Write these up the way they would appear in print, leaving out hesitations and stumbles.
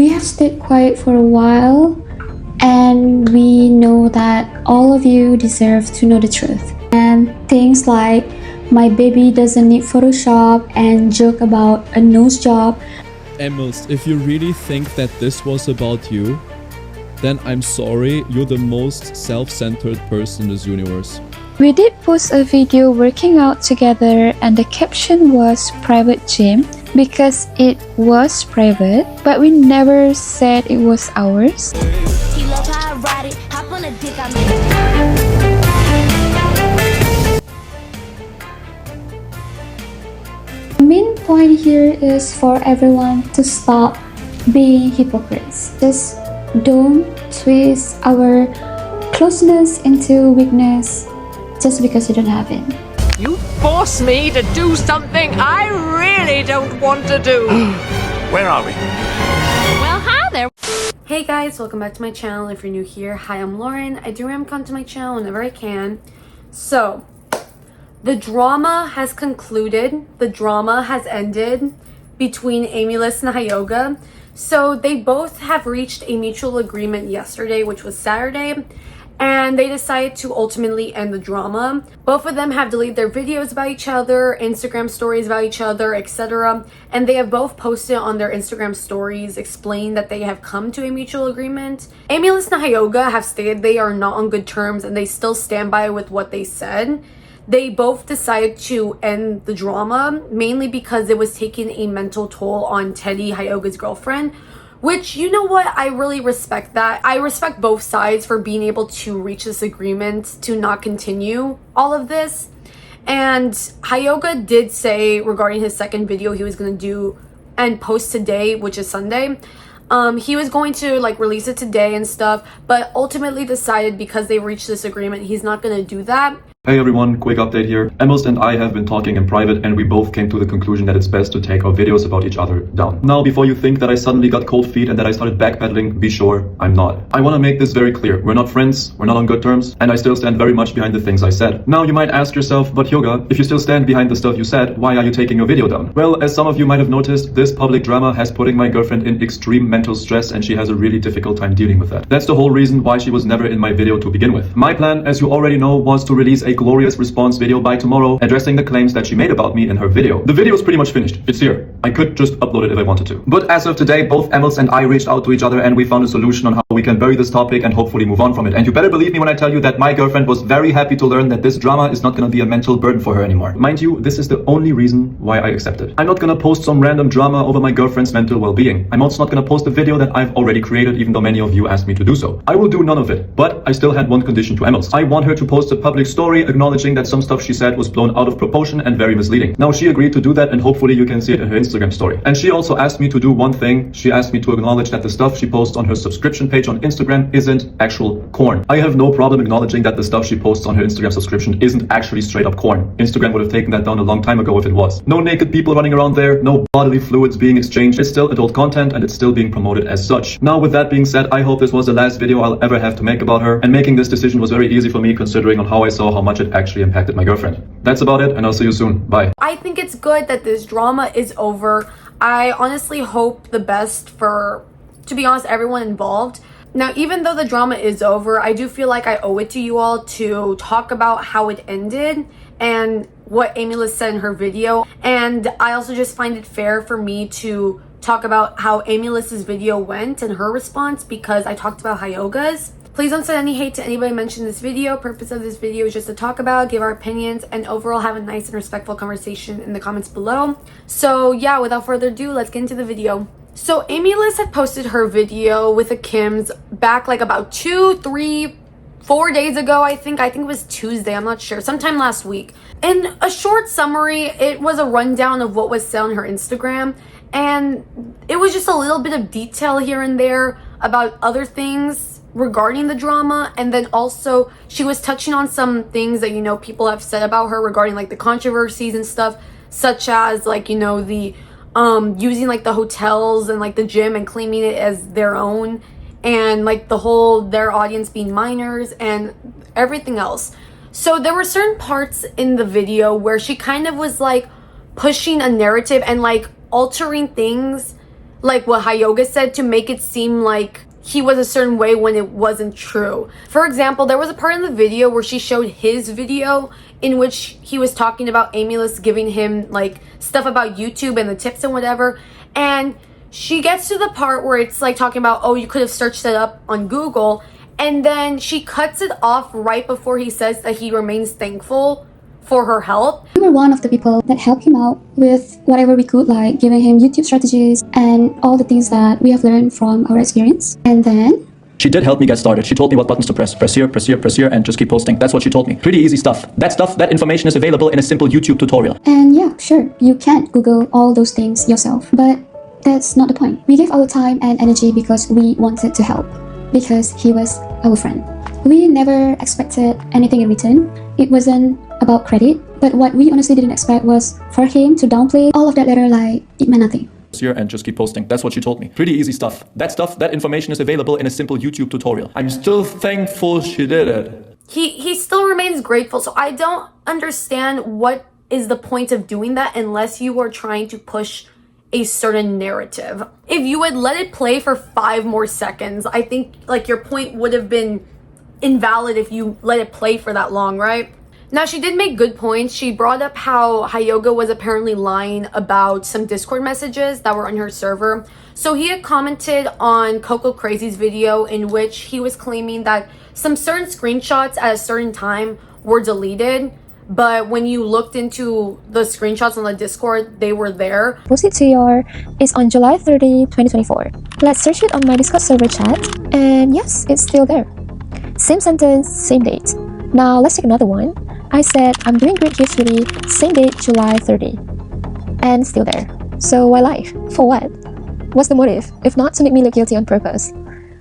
We have stayed quiet for a while, and we know that all of you deserve to know the truth. And things like my baby doesn't need Photoshop and joke about a nose job. Aemilst, if you really think that this was about you, then I'm sorry, you're the most self-centered person in this universe. We did post a video working out together, and the caption was private gym because it was private, but we never said it was ours. The main point here is for everyone to stop being hypocrites. Just don't twist our closeness into weakness just because you don't have it. You force me to do something I really don't want to do. Where are we? Well, hi there. Hey guys, welcome back to my channel. If you're new here, hi, I'm Lauren. I do ram content to my channel whenever I can. So, the drama has concluded. The drama has ended between Aemilst and Hyoga. So they both have reached a mutual agreement yesterday, which was Saturday, and they decided to ultimately end the drama. Both of them have deleted their videos about each other, Instagram stories about each other, etc. And they have both posted on their Instagram stories explaining that they have come to a mutual agreement. Aemilst and Hyoga have stated they are not on good terms and they still stand by with what they said. They both decided to end the drama, mainly because it was taking a mental toll on Teddy, Hyoga's girlfriend, which, you know what, I really respect that. I respect both sides for being able to reach this agreement to not continue all of this. And Hyoga did say regarding his second video he was going to do and post today, which is Sunday, he was going to release it today and stuff, but ultimately decided because they reached this agreement he's not going to do that. Hey everyone, quick update here. Aemilst and I have been talking in private and we both came to the conclusion that it's best to take our videos about each other down. Now, before you think that I suddenly got cold feet and that I started backpedaling, be sure I'm not. I want to make this very clear. We're not friends, we're not on good terms, and I still stand very much behind the things I said. Now you might ask yourself, but Hyoga, if you still stand behind the stuff you said, why are you taking your video down? Well, as some of you might have noticed, this public drama has putting my girlfriend in extreme mental stress and she has a really difficult time dealing with that. That's the whole reason why she was never in my video to begin with. My plan, as you already know, was to release a glorious response video by tomorrow addressing the claims that she made about me in her video. The video is pretty much finished. It's here. I could just upload it if I wanted to. But as of today, both Aemilst and I reached out to each other and we found a solution on how we can bury this topic and hopefully move on from it. And you better believe me when I tell you that my girlfriend was very happy to learn that this drama is not going to be a mental burden for her anymore. Mind you, this is the only reason why I accepted. I'm not going to post some random drama over my girlfriend's mental well-being. I'm also not going to post a video that I've already created, even though many of you asked me to do so. I will do none of it. But I still had one condition to Aemilst. I want her to post a public story acknowledging that some stuff she said was blown out of proportion and very misleading. Now she agreed to do that and hopefully you can see it in her Instagram story. And she also asked me to do one thing. She asked me to acknowledge that the stuff she posts on her subscription page on Instagram isn't actual corn. I have no problem acknowledging that the stuff she posts on her Instagram subscription isn't actually straight up corn. Instagram would have taken that down a long time ago if it was. No naked people running around there, no bodily fluids being exchanged. It's still adult content and it's still being promoted as such. Now with that being said, I hope this was the last video I'll ever have to make about her, and making this decision was very easy for me considering on how I saw how much it actually impacted my girlfriend. That's about it, and I'll see you soon. Bye. I think it's good that this drama is over. I honestly hope the best for, to be honest, everyone involved. Now, even though the drama is over, I do feel like I owe it to you all to talk about how it ended and what Aemilst said in her video. And I also just find it fair for me to talk about how Aemilst's video went and her response, because I talked about Hyoga's. Please don't send any hate to anybody mentioned in this video. Purpose of this video is just to talk about, give our opinions, and overall have a nice and respectful conversation in the comments below. So yeah, without further ado, let's get into the video. So Aemilst had posted her video with the Kims back about 2, 3, 4 days ago, I think it was Tuesday, I'm not sure, sometime last week. In a short summary, it was a rundown of what was said on her Instagram, and it was just a little bit of detail here and there about other things regarding the drama. And then also she was touching on some things that, you know, people have said about her regarding the controversies and stuff, such as the using the hotels and the gym and claiming it as their own, and the whole their audience being minors and everything else. So there were certain parts in the video where she kind of was pushing a narrative and altering things like what Hyoga said, to make it seem like he was a certain way when it wasn't true. For example, there was a part in the video where she showed his video in which he was talking about Aemilst giving him like stuff about YouTube and the tips and whatever, and she gets to the part where it's like talking about, oh, you could have searched it up on Google, and then she cuts it off right before he says that he remains thankful for her help. We were one of the people that helped him out with whatever we could, like giving him YouTube strategies and all the things that we have learned from our experience. And then she did help me get started. She told me what buttons to press. Press here, press here, press here, and just keep posting. That's what she told me. Pretty easy stuff. That information is available in a simple YouTube tutorial. And yeah, sure, you can't Google all those things yourself, but that's not the point. We gave our time and energy because we wanted to help, because he was our friend. We never expected anything in return. It wasn't about credit, but what we honestly didn't expect was for him to downplay all of that later like it meant nothing. Here and just keep posting. That's what she told me. Pretty easy stuff. That information is available in a simple YouTube tutorial. I'm still thankful she did it. He still remains grateful, so I don't understand what is the point of doing that unless you are trying to push a certain narrative. If you had let it play for 5 more seconds, I think like your point would have been invalid if you let it play for that long, right? Now, she did make good points. She brought up how Hyoga was apparently lying about some Discord messages that were on her server. So he had commented on Coco Crazy's video in which he was claiming that some certain screenshots at a certain time were deleted, but when you looked into the screenshots on the Discord, they were there. Posted to your is on July 30, 2024. Let's search it on my Discord server chat, and yes, it's still there. Same sentence, same date. Now let's take another one. I said, I'm doing great here, sweetie. Same date, July 30. And still there. So why lie? For what? What's the motive? If not to make me look guilty on purpose.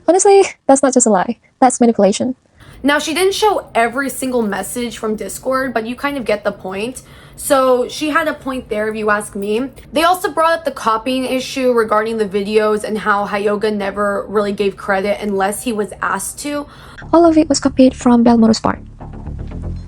Honestly, that's not just a lie. That's manipulation. Now, she didn't show every single message from Discord, but you kind of get the point. So she had a point there, if you ask me. They also brought up the copying issue regarding the videos and how Hyoga never really gave credit unless he was asked to. All of it was copied from Belmodo's part.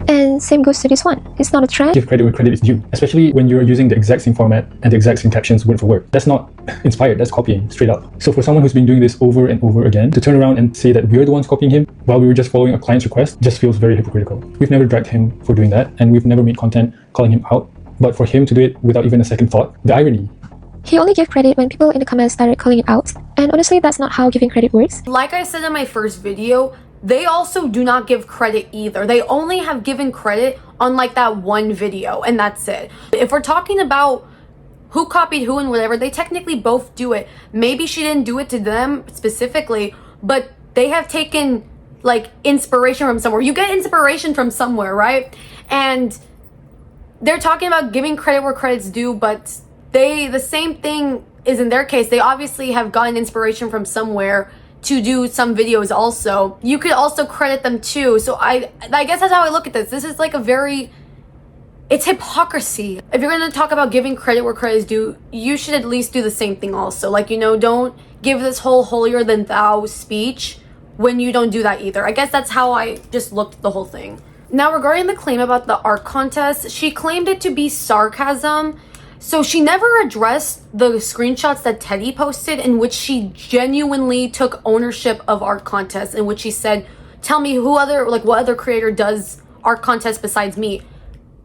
And same goes to this one. It's not a trend. Give credit where credit is due, especially when you're using the exact same format and the exact same captions word for word. That's not inspired, that's copying straight up. So for someone who's been doing this over and over again, to turn around and say that we're the ones copying him while we were just following a client's request just feels very hypocritical. We've never dragged him for doing that, and we've never made content calling him out. But for him to do it without even a second thought, the irony. He only gave credit when people in the comments started calling it out. And honestly, that's not how giving credit works. Like I said in my first video, they also do not give credit either. They only have given credit on like that one video, and that's it. If we're talking about who copied who and whatever, they technically both do it. Maybe she didn't do it to them specifically, but they have taken like inspiration from somewhere. You get inspiration from somewhere, right? And they're talking about giving credit where credit's due, but the same thing is in their case. They obviously have gotten inspiration from somewhere to do some videos also. You could also credit them too. So I guess that's how I look at this. This is like it's hypocrisy. If you're gonna talk about giving credit where credit is due, you should at least do the same thing also. Like, you know, don't give this whole holier than thou speech when you don't do that either. I guess that's how I just looked at the whole thing. Now, regarding the claim about the art contest, she claimed it to be sarcasm. So she never addressed the screenshots that Teddy posted in which she genuinely took ownership of art contests, in which she said, tell me what other creator does art contests besides me.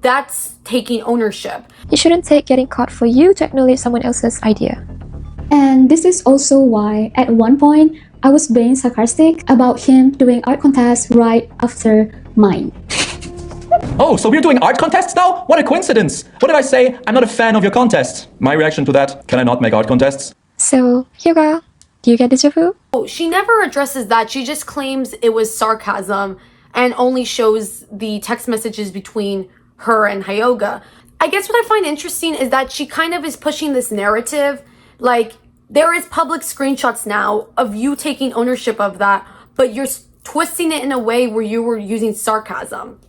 That's taking ownership. You shouldn't take getting caught for you to acknowledge someone else's idea. And this is also why at one point I was being sarcastic about him doing art contests right after mine. Oh, so we're doing art contests now? What a coincidence! What did I say? I'm not a fan of your contests. My reaction to that, can I not make art contests? So, Hyoga, do you get deja vu? Oh, she never addresses that. She just claims it was sarcasm and only shows the text messages between her and Hyoga. I guess what I find interesting is that she kind of is pushing this narrative. Like, there is public screenshots now of you taking ownership of that, but you're twisting it in a way where you were using sarcasm.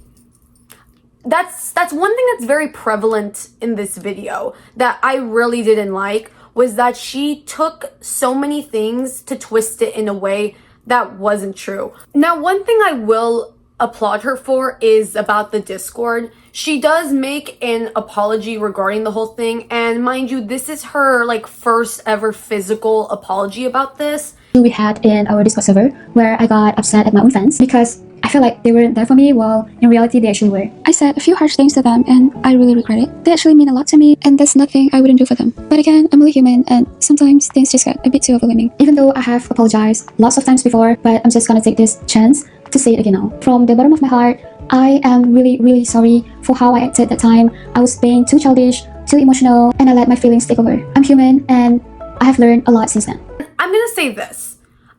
That's one thing that's very prevalent in this video that I really didn't like, was that she took so many things to twist it in a way that wasn't true. Now, one thing I will applaud her for is about the Discord. She does make an apology regarding the whole thing, and mind you, this is her like first ever physical apology about this. We had in our Discord server where I got upset at my own fans because I felt like they weren't there for me, while in reality they actually were. I said a few harsh things to them and I really regret it. They actually mean a lot to me and there's nothing I wouldn't do for them. But again, I'm only human and sometimes things just get a bit too overwhelming. Even though I have apologized lots of times before, but I'm just gonna take this chance to say it again now. From the bottom of my heart, I am really sorry for how I acted that time. I was being too childish, too emotional, and I let my feelings take over. I'm human and I have learned a lot since then. I'm gonna say this.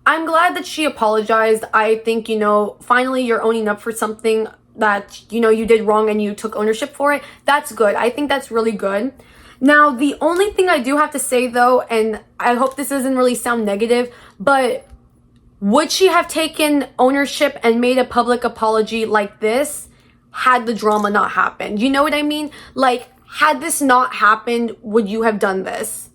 I'm glad that she apologized. I think, you know, finally you're owning up for something that, you know, you did wrong and you took ownership for it. That's good. I think that's really good. Now, the only thing I do have to say though, and I hope this doesn't really sound negative, but would she have taken ownership and made a public apology like this had the drama not happened? You know what I mean? Like, had this not happened, would you have done this?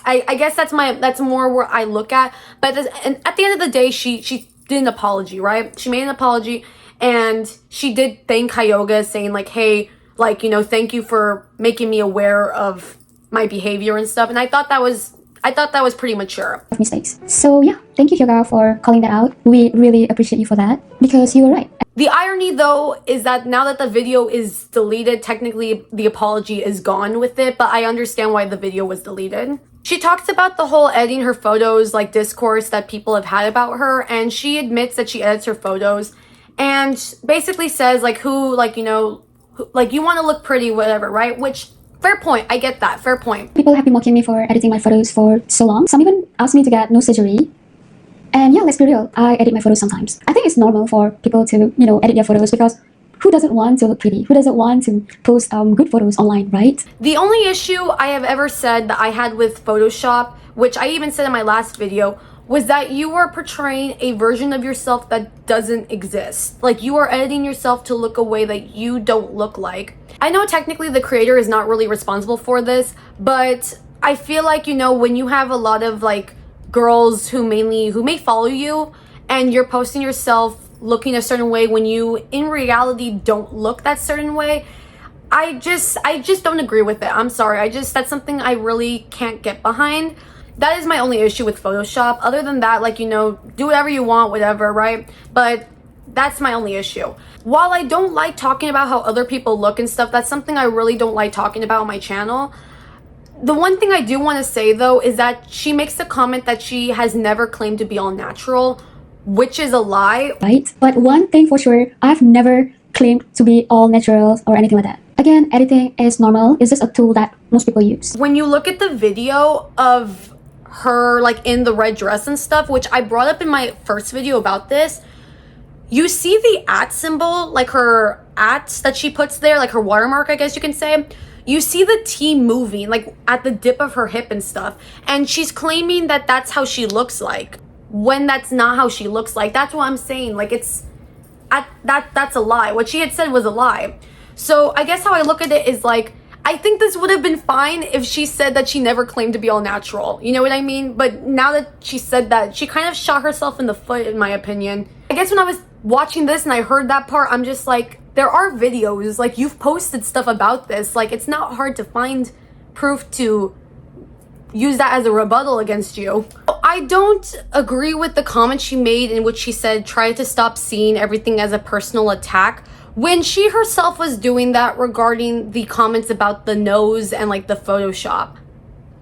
I guess that's more where I look at. But and at the end of the day, she did an apology, right? She made an apology and she did thank Hyoga, saying like, hey, like, you know, thank you for making me aware of my behavior and stuff. And I thought that was pretty mature. Mistakes. So yeah, thank you Hyoga for calling that out. We really appreciate you for that because you were right. The irony though is that now that the video is deleted, technically the apology is gone with it, but I understand why the video was deleted. She talks about the whole editing her photos like discourse that people have had about her, and she admits that she edits her photos and basically says like who, like, you know, like you want to look pretty, whatever, right? Which, fair point, I get that, fair point. People have been mocking me for editing my photos for so long. Some even asked me to get no surgery. And yeah, let's be real, I edit my photos sometimes. I think it's normal for people to, you know, edit their photos because who doesn't want to look pretty? Who doesn't want to post good photos online, right? The only issue I have ever said that I had with Photoshop, which I even said in my last video, was that you are portraying a version of yourself that doesn't exist. Like, you are editing yourself to look a way that you don't look like. I know technically the creator is not really responsible for this, but I feel like, you know, when you have a lot of like girls who may follow you and you're posting yourself looking a certain way when you in reality don't look that certain way, I just don't agree with it. I'm sorry. That's something I really can't get behind. That is my only issue with Photoshop. Other than that, like, you know, do whatever you want, whatever, right? But that's my only issue. While I don't like talking about how other people look and stuff, that's something I really don't like talking about on my channel. The one thing I do want to say though is that she makes the comment that she has never claimed to be all natural, which is a lie. Right? But one thing for sure, I've never claimed to be all natural or anything like that. Again, editing is normal. It's just a tool that most people use. When you look at the video of her like in the red dress and stuff, which I brought up in my first video about this, you see the @ symbol, like her @ that she puts there, like her watermark, I guess you can say. You see the T moving like at the dip of her hip and stuff, and she's claiming that that's how she looks like, when that's not how she looks like. That's what I'm saying. Like, that's a lie. What she had said was a lie. So I guess how I look at it is like, I think this would have been fine if she said that she never claimed to be all natural. You know what I mean? But now that she said that, she kind of shot herself in the foot, in my opinion. I guess when I was watching this and I heard that part, I'm just like, there are videos, like, you've posted stuff about this. Like, it's not hard to find proof to use that as a rebuttal against you. I don't agree with the comment she made in which she said, try to stop seeing everything as a personal attack, when she herself was doing that regarding the comments about the nose and like the Photoshop.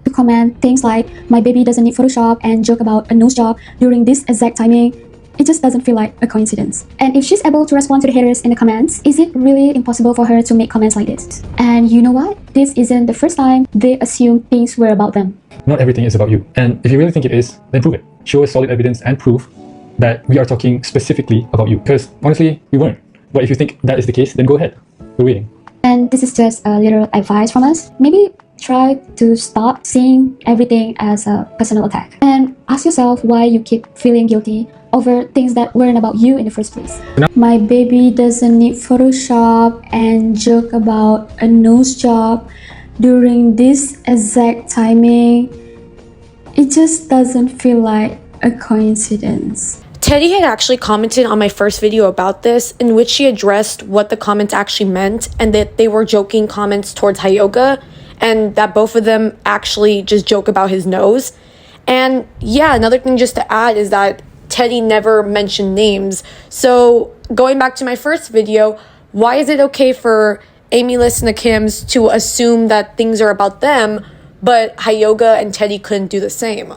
To comment things like, my baby doesn't need Photoshop, and joke about a nose job during this exact timing, it just doesn't feel like a coincidence. And if she's able to respond to the haters in the comments, is it really impossible for her to make comments like this? And you know what? This isn't the first time they assume things were about them. Not everything is about you. And if you really think it is, then prove it. Show us solid evidence and proof that we are talking specifically about you. Because honestly, we weren't. But if you think that is the case, then go ahead. We're waiting. And this is just a little advice from us. Maybe try to stop seeing everything as a personal attack. And ask yourself why you keep feeling guilty over things that weren't about you in the first place. My baby doesn't need Photoshop, and joke about a nose job during this exact timing. It just doesn't feel like a coincidence. Teddy had actually commented on my first video about this, in which she addressed what the comments actually meant and that they were joking comments towards Hyoga and that both of them actually just joke about his nose. And yeah, another thing just to add is that Teddy never mentioned names. So going back to my first video, why is it okay for Aemilst and the Kims to assume that things are about them, but Hyoga and Teddy couldn't do the same?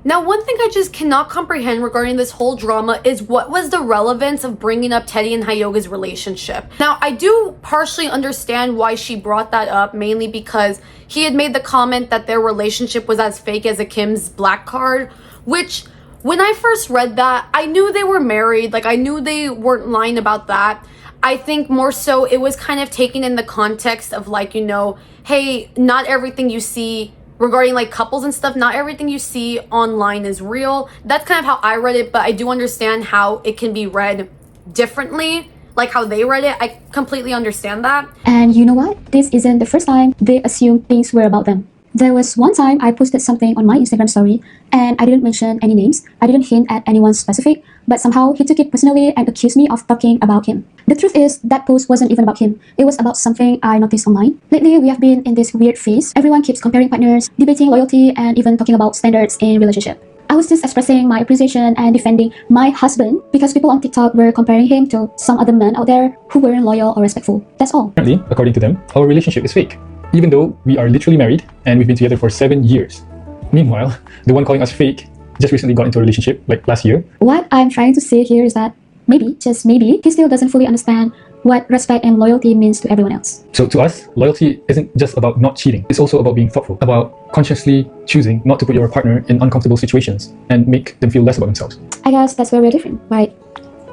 Now, one thing I just cannot comprehend regarding this whole drama is what was the relevance of bringing up Teddy and Hyoga's relationship. Now, I do partially understand why she brought that up, mainly because he had made the comment that their relationship was as fake as a Kim's black card, which when I first read that, I knew they were married. Like, I knew they weren't lying about that. I think more so it was kind of taken in the context of like, you know, hey, not everything you see regarding like couples and stuff, not everything you see online is real. That's kind of how I read it, but I do understand how it can be read differently, like how they read it. I completely understand that. And you know what? This isn't the first time they assume things were about them. There was one time I posted something on my Instagram story and I didn't mention any names. I didn't hint at anyone specific, but somehow he took it personally and accused me of talking about him. The truth is, that post wasn't even about him. It was about something I noticed online. Lately, we have been in this weird phase. Everyone keeps comparing partners, debating loyalty, and even talking about standards in relationship. I was just expressing my appreciation and defending my husband because people on TikTok were comparing him to some other men out there who weren't loyal or respectful. That's all. Apparently, according to them, our relationship is fake, even though we are literally married and we've been together for 7 years. Meanwhile, the one calling us fake just recently got into a relationship like last year. What I'm trying to say here is that maybe, just maybe, he still doesn't fully understand what respect and loyalty means to everyone else. So to us, loyalty isn't just about not cheating. It's also about being thoughtful, about consciously choosing not to put your partner in uncomfortable situations and make them feel less about themselves. I guess that's where we're different, right?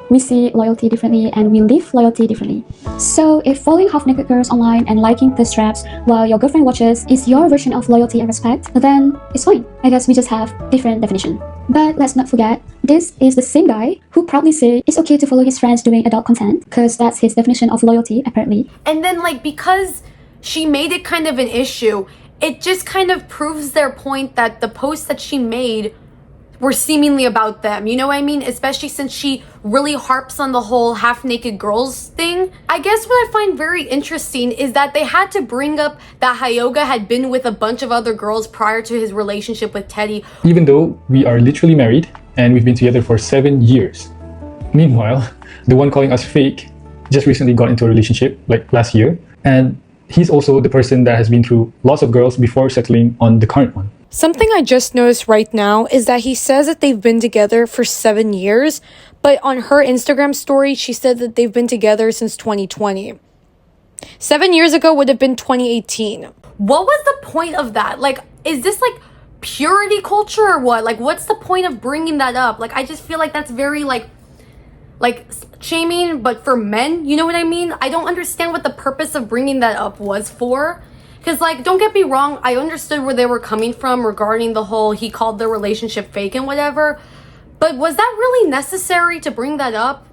We see loyalty differently and we live loyalty differently. So if following half-naked girls online and liking the straps while your girlfriend watches is your version of loyalty and respect, then it's fine. I guess we just have different definition. But let's not forget, this is the same guy who proudly said it's okay to follow his friends doing adult content because that's his definition of loyalty, apparently. And then like, because she made it kind of an issue, it just kind of proves their point that the posts that she made were seemingly about them, you know what I mean? Especially since she really harps on the whole half-naked girls thing. I guess what I find very interesting is that they had to bring up that Hyoga had been with a bunch of other girls prior to his relationship with Teddy. Even though we are literally married and we've been together for 7 years. Meanwhile, the one calling us fake just recently got into a relationship like last year, and he's also the person that has been through lots of girls before settling on the current one. Something I just noticed right now is that he says that they've been together for 7 years, but on her Instagram story, she said that they've been together since 2020. 7 years ago would have been 2018. What was the point of that? Like, is this like purity culture or what? Like, what's the point of bringing that up? Like, I just feel like that's very like shaming, but for men, you know what I mean? I don't understand what the purpose of bringing that up was for. Because, like, don't get me wrong, I understood where they were coming from regarding the whole he called their relationship fake and whatever. But was that really necessary to bring that up?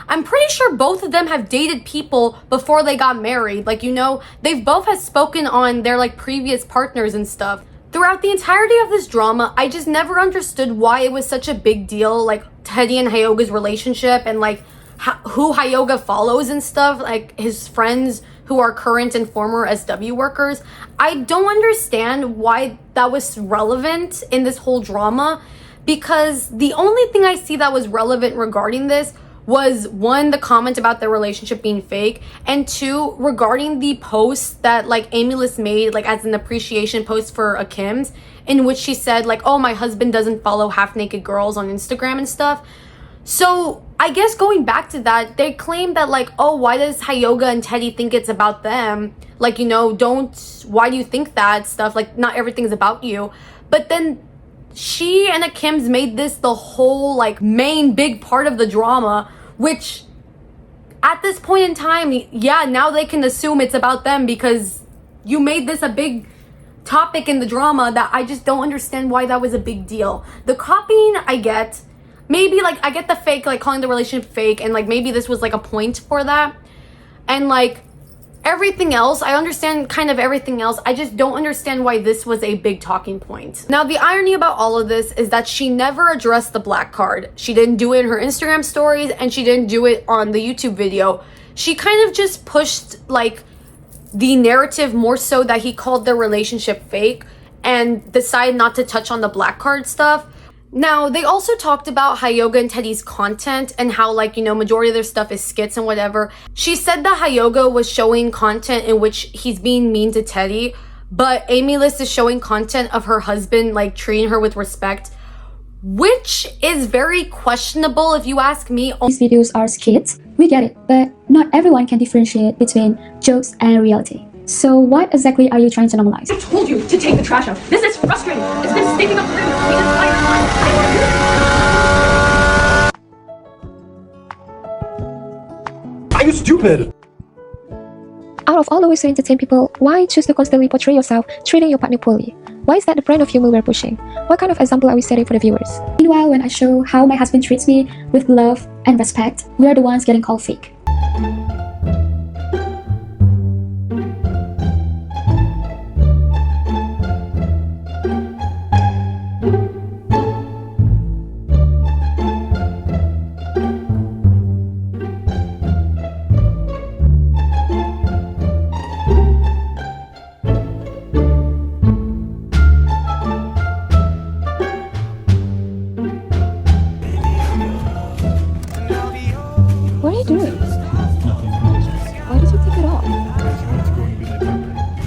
I'm pretty sure both of them have dated people before they got married. Like, you know, they've both have spoken on their, like, previous partners and stuff. Throughout the entirety of this drama, I just never understood why it was such a big deal, like, Teddy and Hyoga's relationship and, like, who Hyoga follows and stuff, like, his friends who are current and former SW workers. I don't understand why that was relevant in this whole drama, because the only thing I see that was relevant regarding this was, one, the comment about their relationship being fake, and two, regarding the post that like Aemilst made, like as an appreciation post for a Kim's, in which she said like, oh, my husband doesn't follow half-naked girls on Instagram and stuff. So I guess going back to that, they claim that like, oh, why does Hyoga and Teddy think it's about them? Like, you know, why do you think that stuff? Like, not everything's about you. But then she and the Kims made this the whole like main big part of the drama, which at this point in time, yeah, now they can assume it's about them because you made this a big topic in the drama that I just don't understand why that was a big deal. The copying, I get. Maybe, like, I get the fake, like, calling the relationship fake, and, like, maybe this was, like, a point for that. And, like, Everything else, I understand kind of everything else. I just don't understand why this was a big talking point. Now, the irony about all of this is that she never addressed the black card. She didn't do it in her Instagram stories, and she didn't do it on the YouTube video. She kind of just pushed like the narrative more so that he called their relationship fake and decided not to touch on the black card stuff. Now, they also talked about Hyoga and Teddy's content and how, like, you know, majority of their stuff is skits and whatever. She said that Hyoga was showing content in which he's being mean to Teddy, but Aemilst is showing content of her husband, like, treating her with respect, which is very questionable if you ask me. These videos are skits, we get it, but not everyone can differentiate between jokes and reality. So what exactly are you trying to normalize? I told you to take the trash out. This is frustrating. It's been stinking up the room the entire time. Are you stupid? Out of all the ways to entertain people, why choose to constantly portray yourself treating your partner poorly? Why is that the brand of humor we're pushing? What kind of example are we setting for the viewers? Meanwhile, when I show how my husband treats me with love and respect, we are the ones getting called fake. What are you doing? Why did you take it off?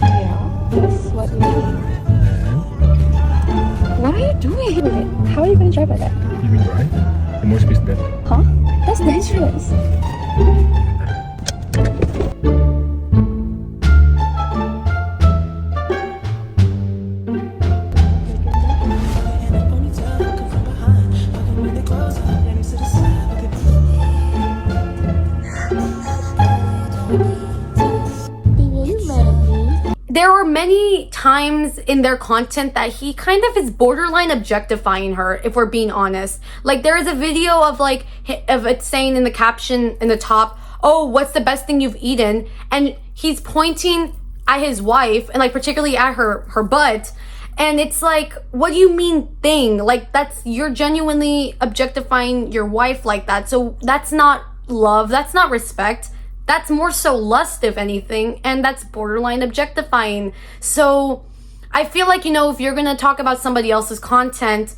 Yeah, that's what we do. What are you doing? How are you going to drive like that? You mean right? The more space, the better. Huh? That's dangerous. There are many times in their content that he kind of is borderline objectifying her, if we're being honest. Like, there is a video of like of it saying in the caption in the top, "Oh, what's the best thing you've eaten?" And he's pointing at his wife and like particularly at her butt. And it's like, what do you mean thing? Like, you're genuinely objectifying your wife like that. So that's not love, that's not respect. That's more so lust, if anything, and that's borderline objectifying. So I feel like, you know, if you're gonna talk about somebody else's content,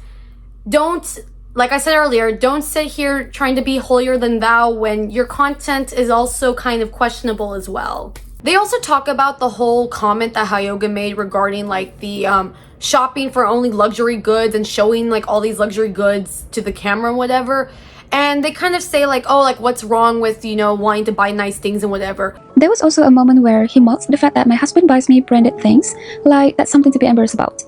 don't, like I said earlier, don't sit here trying to be holier than thou when your content is also kind of questionable as well. They also talk about the whole comment that Hyoga made regarding like the shopping for only luxury goods and showing like all these luxury goods to the camera and whatever. And they kind of say like, oh, like what's wrong with, you know, wanting to buy nice things and whatever. There was also a moment where he mocked the fact that my husband buys me branded things, like that's something to be embarrassed about.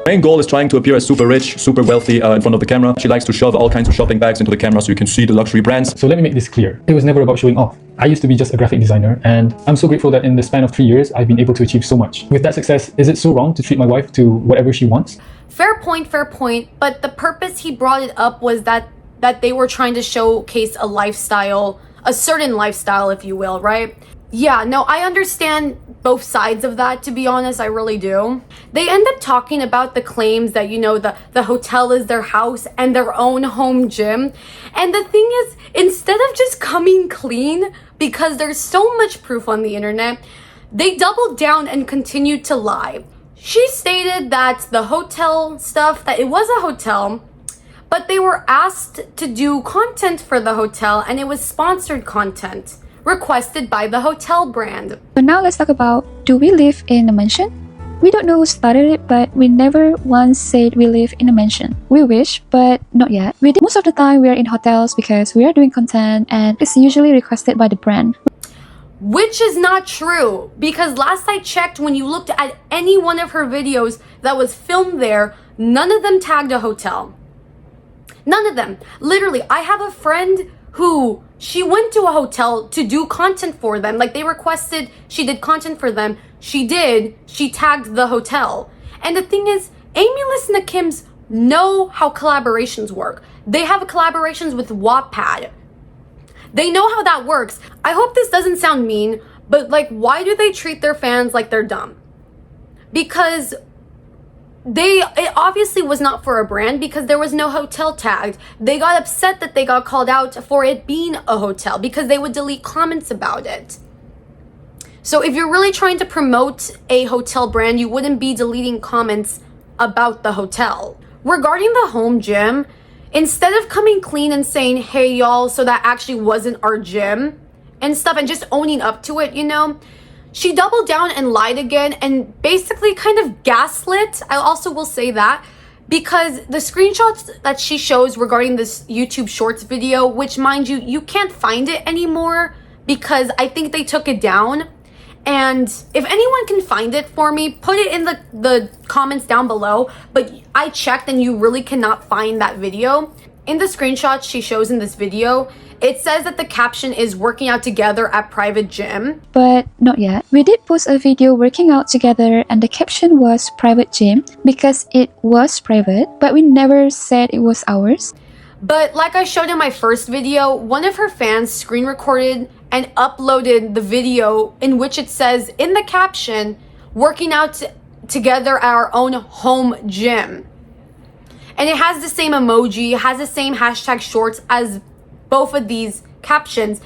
Main goal is trying to appear as super rich, super wealthy in front of the camera. She likes to shove all kinds of shopping bags into the camera so you can see the luxury brands. So let me make this clear. It was never about showing off. I used to be just a graphic designer, and I'm so grateful that in the span of 3 years, I've been able to achieve so much. With that success, is it so wrong to treat my wife to whatever she wants? Fair point, but the purpose he brought it up was that they were trying to showcase a lifestyle, a certain lifestyle, if you will, right? Yeah, no, I understand both sides of that, to be honest, I really do. They end up talking about the claims that, you know, the hotel is their house and their own home gym. And the thing is, instead of just coming clean, because there's so much proof on the internet, they doubled down and continued to lie. She stated that the hotel stuff, that it was a hotel, but they were asked to do content for the hotel, and it was sponsored content requested by the hotel brand. So now let's talk about, do we live in a mansion? We don't know who started it, but we never once said we live in a mansion. We wish, but not yet. Most of the time we are in hotels because we are doing content and it's usually requested by the brand. Which is not true, because last I checked, when you looked at any one of her videos that was filmed there, none of them tagged a hotel. None of them. Literally, I have a friend who, she went to a hotel to do content for them. Like, they requested she did content for them. She did. She tagged the hotel. And the thing is, Aemilst and the Kims know how collaborations work. They have collaborations with WATTPAD. They know how that works. I hope this doesn't sound mean, But like, why do they treat their fans like they're dumb? Because it obviously was not for a brand, because there was no hotel tagged. They got upset that they got called out for it being a hotel because they would delete comments about it. So if you're really trying to promote a hotel brand, you wouldn't be deleting comments about the hotel. Regarding the home gym, instead of coming clean and saying, hey y'all, so that actually wasn't our gym and stuff, and just owning up to it, you know, she doubled down and lied again and basically kind of gaslit. I also will say that, because the screenshots that she shows regarding this YouTube Shorts video, which mind you, you can't find it anymore because I think they took it down. And if anyone can find it for me, put it in the comments down below. But I checked and you really cannot find that video. In the screenshots she shows in this video, it says that the caption is working out together at private gym. But not yet. We did post a video working out together and the caption was private gym because it was private, but we never said it was ours. But like I showed in my first video, one of her fans screen recorded and uploaded the video in which it says in the caption, working out together at our own home gym. And it has the same emoji, has the same hashtag shorts as both of these captions.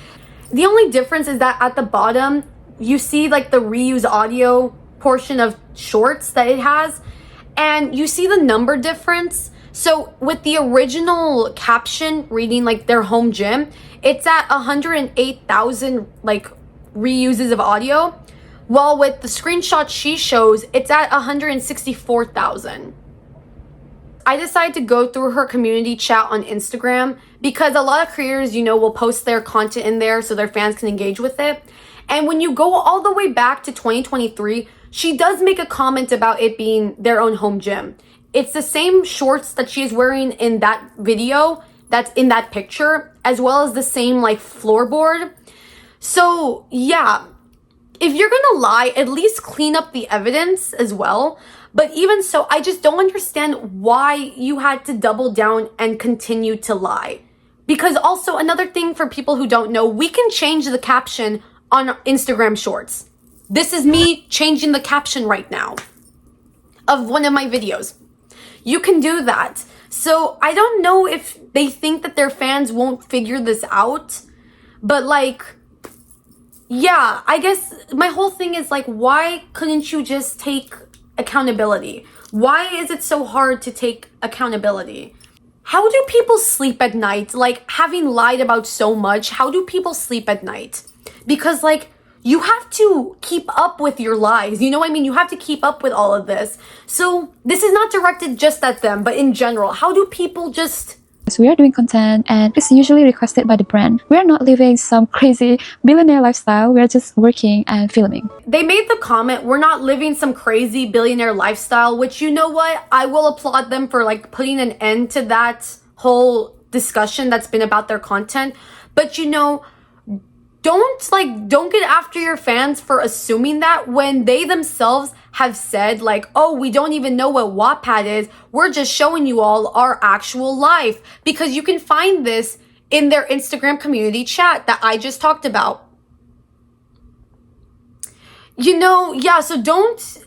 The only difference is that at the bottom, you see like the reuse audio portion of shorts that it has, and you see the number difference. So with the original caption reading like their home gym, it's at 108,000 like reuses of audio, while with the screenshot she shows, it's at 164,000. I decided to go through her community chat on Instagram because a lot of creators, you know, will post their content in there so their fans can engage with it. And when you go all the way back to 2023, she does make a comment about it being their own home gym. It's the same shorts that she is wearing in that video that's in that picture, as well as the same like floorboard. So yeah, if you're gonna lie, at least clean up the evidence as well. But even so, I just don't understand why you had to double down and continue to lie. Because also another thing for people who don't know, we can change the caption on Instagram Shorts. This is me changing the caption right now of one of my videos. You can do that. So I don't know if they think that their fans won't figure this out, but like, yeah, I guess my whole thing is like, why couldn't you just take accountability? Why is it so hard to take accountability? How do people sleep at night? Like, having lied about so much, how do people sleep at night? Because like, you have to keep up with your lies. You know what I mean? You have to keep up with all of this. So this is not directed just at them, but in general, how do people just... We are doing content and it's usually requested by the brand. We are not living some crazy billionaire lifestyle. We are just working and filming. They made the comment, we're not living some crazy billionaire lifestyle, which, you know what? I will applaud them for like putting an end to that whole discussion that's been about their content. But you know, don't get after your fans for assuming that when they themselves have said like, oh, we don't even know what WATTPAD is. We're just showing you all our actual life, because you can find this in their Instagram community chat that I just talked about. You know, yeah, so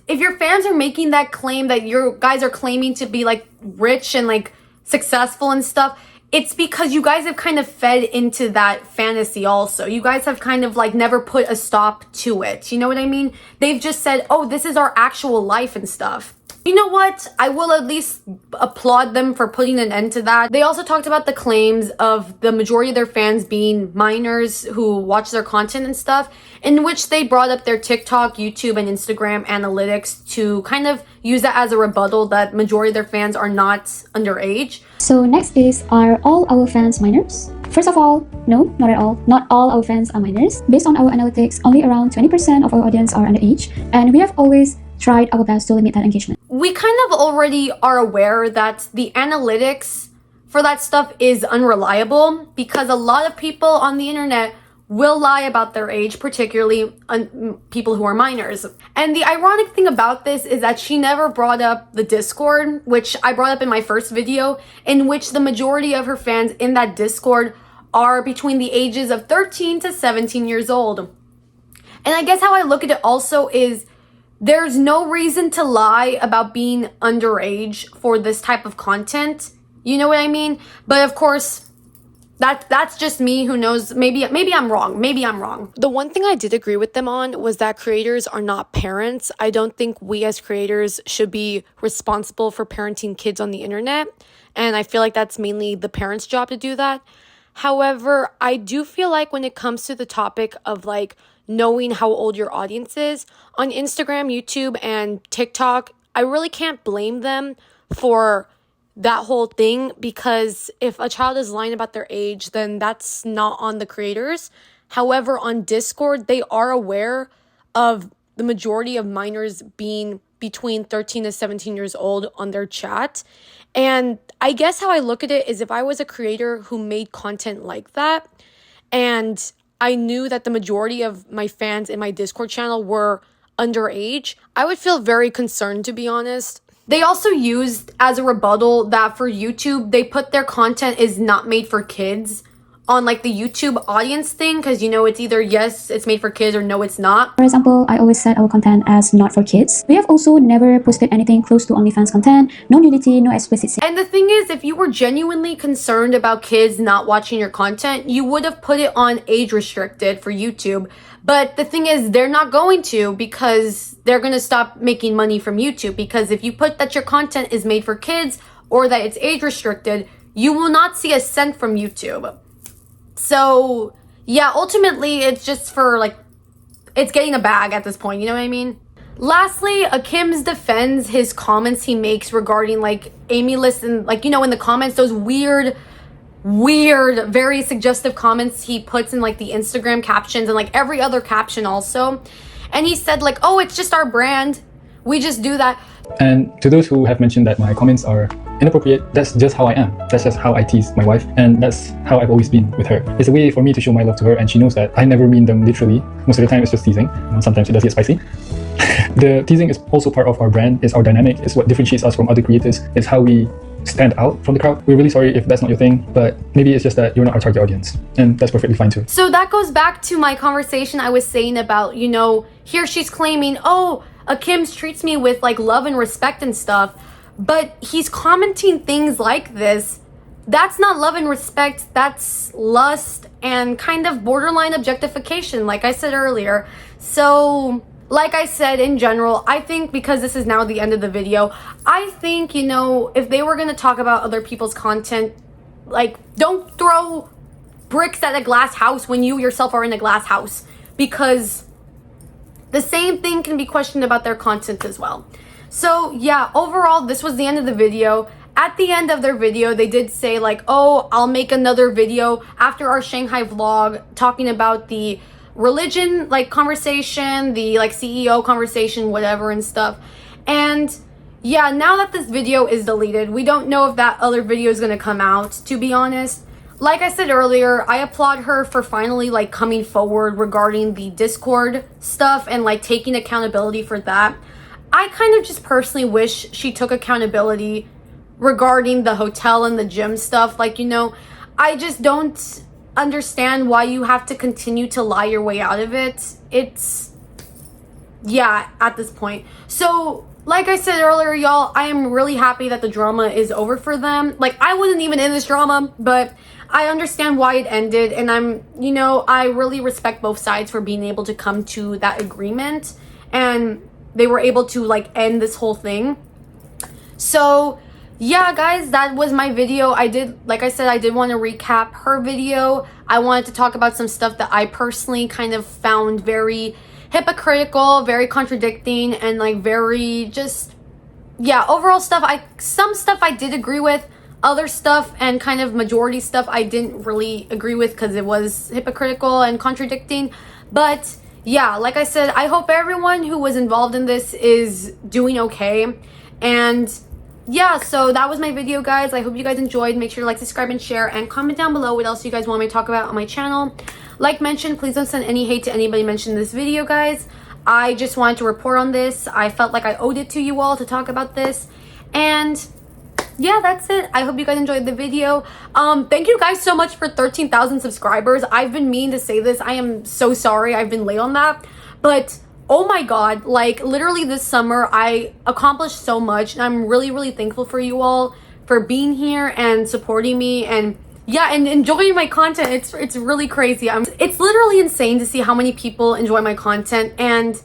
if your fans are making that claim that your guys are claiming to be like rich and like successful and stuff, it's because you guys have kind of fed into that fantasy also. You guys have kind of like never put a stop to it. You know what I mean? They've just said, oh, this is our actual life and stuff. You know what? I will at least applaud them for putting an end to that. They also talked about the claims of the majority of their fans being minors who watch their content and stuff, in which they brought up their TikTok, YouTube, and Instagram analytics to kind of use that as a rebuttal that majority of their fans are not underage. So next is, are all our fans minors? First of all, no, not at all. Not all our fans are minors. Based on our analytics, only around 20% of our audience are underage, and we have always tried our best to limit that engagement. We kind of already are aware that the analytics for that stuff is unreliable, because a lot of people on the internet will lie about their age, particularly people who are minors. And the ironic thing about this is that she never brought up the Discord, which I brought up in my first video, in which the majority of her fans in that Discord are between the ages of 13 to 17 years old. And I guess how I look at it also is there's no reason to lie about being underage for this type of content. You know what I mean? But of course, that's just me. Who knows? Maybe I'm wrong. Maybe I'm wrong. The one thing I did agree with them on was that creators are not parents. I don't think we as creators should be responsible for parenting kids on the internet. And I feel like that's mainly the parents' job to do that. However, I do feel like when it comes to the topic of like knowing how old your audience is, on Instagram, YouTube, and TikTok, I really can't blame them for that whole thing, because if a child is lying about their age, then that's not on the creators. However, on Discord, they are aware of the majority of minors being between 13 to 17 years old on their chat. And I guess how I look at it is if I was a creator who made content like that, and I knew that the majority of my fans in my Discord channel were underage, I would feel very concerned, to be honest. They also used as a rebuttal that for YouTube, they put their content is not made for kids on like the YouTube audience thing, because you know it's either yes, it's made for kids, or no, it's not. For example, I always set our content as not for kids. We have also never posted anything close to OnlyFans content, no nudity, no explicit scenes. And the thing is, if you were genuinely concerned about kids not watching your content, you would have put it on age restricted for YouTube. But the thing is, they're not going to, because they're going to stop making money from YouTube. Because if you put that your content is made for kids or that it's age restricted, you will not see a cent from YouTube. So yeah, ultimately it's just for like, it's getting a bag at this point, you know what I mean? Lastly, Kim's defends his comments he makes regarding like Aemilst, and like, you know, in the comments, those weird, very suggestive comments he puts in like the Instagram captions and like every other caption also. And he said like, oh, it's just our brand, we just do that. And to those who have mentioned that my comments are inappropriate, that's just how I am. That's just how I tease my wife, and that's how I've always been with her. It's a way for me to show my love to her, and she knows that I never mean them literally. Most of the time it's just teasing. Sometimes it does get spicy. The teasing is also part of our brand, it's our dynamic, it's what differentiates us from other creators, it's how we stand out from the crowd. We're really sorry if that's not your thing, but maybe it's just that you're not our target audience, and that's perfectly fine too. So that goes back to my conversation I was saying about, you know, here she's claiming, oh, Kim's treats me with like love and respect and stuff, but he's commenting things like this. That's not love and respect, that's lust and kind of borderline objectification, like I said earlier. So like I said, in general, I think because this is now the end of the video, I think, you know, if they were going to talk about other people's content, like, don't throw bricks at a glass house when you yourself are in a glass house, because the same thing can be questioned about their content as well. So yeah, overall, this was the end of the video. At the end of their video, they did say like, oh, I'll make another video after our Shanghai vlog talking about the religion like conversation, the like CEO conversation, whatever and stuff. And yeah, now that this video is deleted, we don't know if that other video is going to come out, to be honest. Like I said earlier, I applaud her for finally like coming forward regarding the Discord stuff and like taking accountability for that. I kind of just personally wish she took accountability regarding the hotel and the gym stuff. Like, you know, I just don't understand why you have to continue to lie your way out of it. It's, yeah, at this point. So like I said earlier, y'all, I am really happy that the drama is over for them. Like, I wasn't even in this drama, but I understand why it ended, and I'm, you know, I really respect both sides for being able to come to that agreement, and they were able to like end this whole thing. So yeah, guys, that was my video. I did, like I said, I did want to recap her video. I wanted to talk about some stuff that I personally kind of found very hypocritical, very contradicting, and like very just, yeah, overall stuff. Some stuff I did agree with, other stuff and kind of majority stuff I didn't really agree with because it was hypocritical and contradicting. But yeah, like I said, I hope everyone who was involved in this is doing okay. And yeah, so that was my video, guys. I hope you guys enjoyed. Make sure to like, subscribe, and share, and comment down below what else you guys want me to talk about on my channel. Like mentioned, please don't send any hate to anybody mentioned in this video, guys. I just wanted to report on this. I felt like I owed it to you all to talk about this. And yeah, that's it. I hope you guys enjoyed the video. Thank you guys so much for 13,000 subscribers. I've been meaning to say this. I am so sorry I've been late on that. But oh my god, like literally this summer I accomplished so much, and I'm really thankful for you all for being here and supporting me, and yeah, and enjoying my content. It's really crazy. It's literally insane to see how many people enjoy my content, and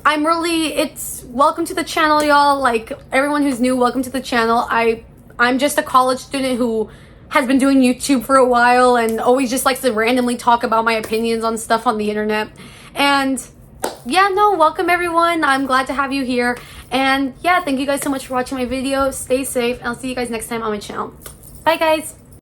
it's welcome to the channel, y'all. Like everyone who's new, welcome to the channel. I'm just a college student who has been doing YouTube for a while and always just likes to randomly talk about my opinions on stuff on the internet. And yeah, no, welcome everyone. I'm glad to have you here. And yeah, thank you guys so much for watching my video. Stay safe, and I'll see you guys next time on my channel. Bye guys.